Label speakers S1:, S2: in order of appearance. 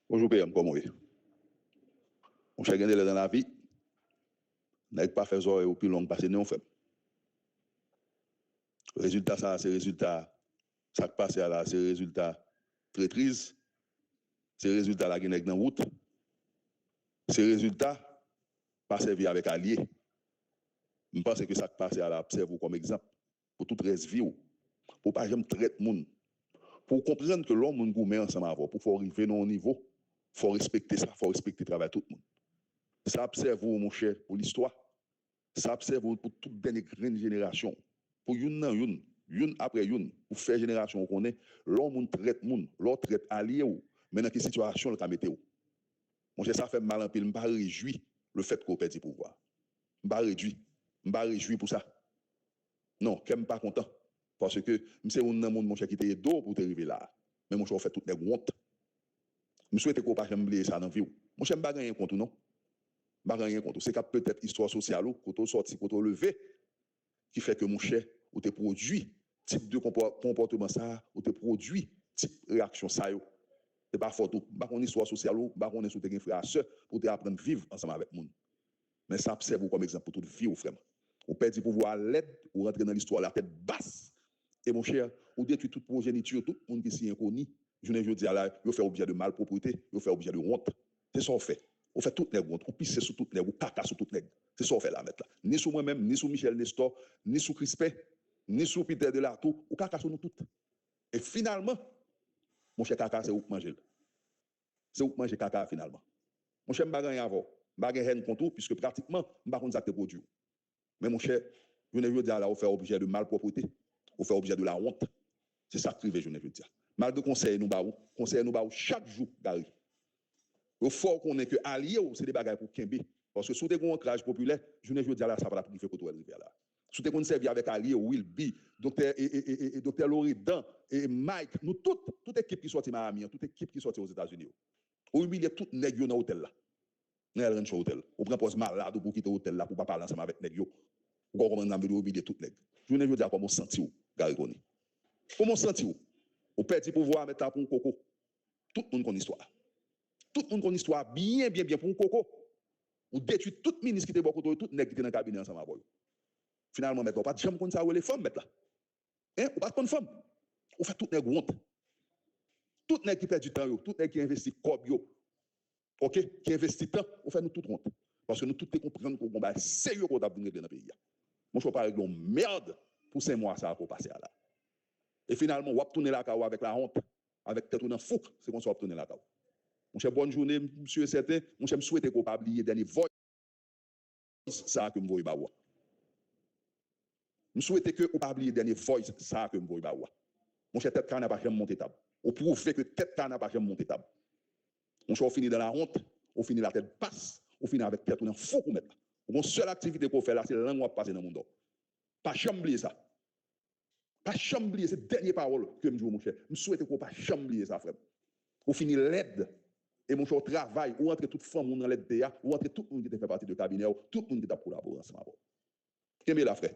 S1: Bonjour, PM, comment est? On cherche gagner dans la vie. N'a pas fait ça au plus long parce que nous on fait. Résultat ça, c'est résultat ça qui passe là, c'est résultat traîtrise, c'est résultat la guinée dans route, c'est résultat pas servi avec alliés. Je pense que ça qui passe à la observe comme exemple pour toute reste vie pour pas jamais traiter monde. Pour comprendre que l'homme monde gourmet ensemble avant pour faut arriver à un niveau, faut respecter ça, faut respecter le travail de tout le monde. Ça observe mon cher pour l'histoire. Ça observe pour toute dernière grande génération. Pour une après une, pour faire génération qu'on est, l'homme traite monde, l'autre traite allié ou, mais dans quelle situation le mettre ou. Mon cher, ça fait mal en pile, je ne me réjouis le fait qu'on perd du pouvoir. Je ne me réjouis pour ça. Non, je ne suis pas content. Parce que c'est un monde mon cher qui était d'eau pour te arriver là. Mais mon cher, on fait toutes les hontes. Je souhaite qu'on ne pas oublier ça dans la vie. Mon cher, je ne pas rien contre non. Je rien contre. C'est peut-être histoire sociale, quand on sorti, quand on levé, qui fait que mon cher, ou te produit type de comportement ça, ou te produit type réaction ça. C'est pas fort tout. Pas qu'on histoire sociale, pas qu'on est sous tes frères et sœurs, pour te apprendre à vivre ensemble avec le monde. Mais ça observe comme exemple pour toute vie, au frère. Ou perd du pouvoir à l'aide, ou rentrer dans l'histoire la tête basse. Et mon cher, ou détruit toute progéniture, tout le monde qui s'y inconnu. Je ne veux dire là, il fait objet de malpropreté, il fait objet de honte. C'est ça qu'on fait. On fait toutes les hontes, on pisse sur toutes les, on caca sur toutes les. C'est ça qu'on fait là, mettre là. Ni sur moi-même, ni sur Michel Nestor, ni sur Crispin, ni sur Peter Delartout, on caca sur nous toutes. Et finalement, mon cher caca, c'est où manger. C'est où manger caca finalement. Mon cher, je ne vais rien avoir. Je ne vais rien contre, puisque pratiquement, je ne vais pas produire. Mais mon cher, je ne veux dire là, on fait objet de malpropreté, on fait objet de la honte. C'est ça que je ne veux dire. Mal de conseil nous baou chaque jour, Gary. Il faut qu'on ait que allié, c'est des bagages pour Kembe. Parce que sous des grands ancrages populaires, je ne veux dire là, ça va la priver pour tout arriver là. Sous des grands servi avec allié, Will B, docteur Loridan, et Mike, nous toute équipe qui sortit à Miami, toute équipe qui sortit aux États-Unis. On humilie tout nèg dans l'hôtel là. Dans le ranch hôtel. On prend pose malade pour quitter l'hôtel là pour pas parler ensemble avec nèg yo. Pour comment on a humilier tout nèg. Je ne veux dire comment on senti Gary Koni. Comment on senti on perd du pouvoir mettre pour un coco. Tout le monde connaît l'histoire. Tout le monde connaît l'histoire bien pour un coco. Ou détruit tout ministre qui était beaucoup de tout nèg qui était dans le cabinet ensemble avec finalement mettre pas jamais comme ça les femmes mettre là. Hein, ou pas de femme. On fait tout nèg honte. Tout nèg qui perd du temps yo, tout nèg qui investit cob yo. OK, qui investit temps, on fait nous tout honte parce que nous tout comprendre qu'on combat sérieux qu'on a venir dans le pays. Moi je pas régler merde pour 5 mois ça pour passer là. Et finalement, on va tourner la caou avec la honte, avec tête dans fouque, c'est qu'on soit tourner la caou. Mon cher, bonne journée, monsieur certain. Mon cher, je souhaite qu'on pas oublier dernier voice ça que me voyez bawa. Je souhaite que on pas oublier dernier voice ça que me voyez bawa. Mon cher, tête n'a pas jamais monté table. On prouve que tête n'a pas jamais monté table. Mon cher, on finit dans la honte, on finit la tête basse, on finit avec tête dans fouque ou mettre. Mon seule activité qu'on fait là, c'est la langue qui passer dans le monde. Pas jamais oublier ça. Pas chambler ces dernières paroles que je dis mon cher. Je souhaite qu'on pas chambler ça, frère. On finit l'aide et mon cher travail, ou entre toute femme dans l'aide ou entre tout le monde qui fait partie du cabinet, tout le monde qui a collaboré ensemble. Qu'est-ce que la frère?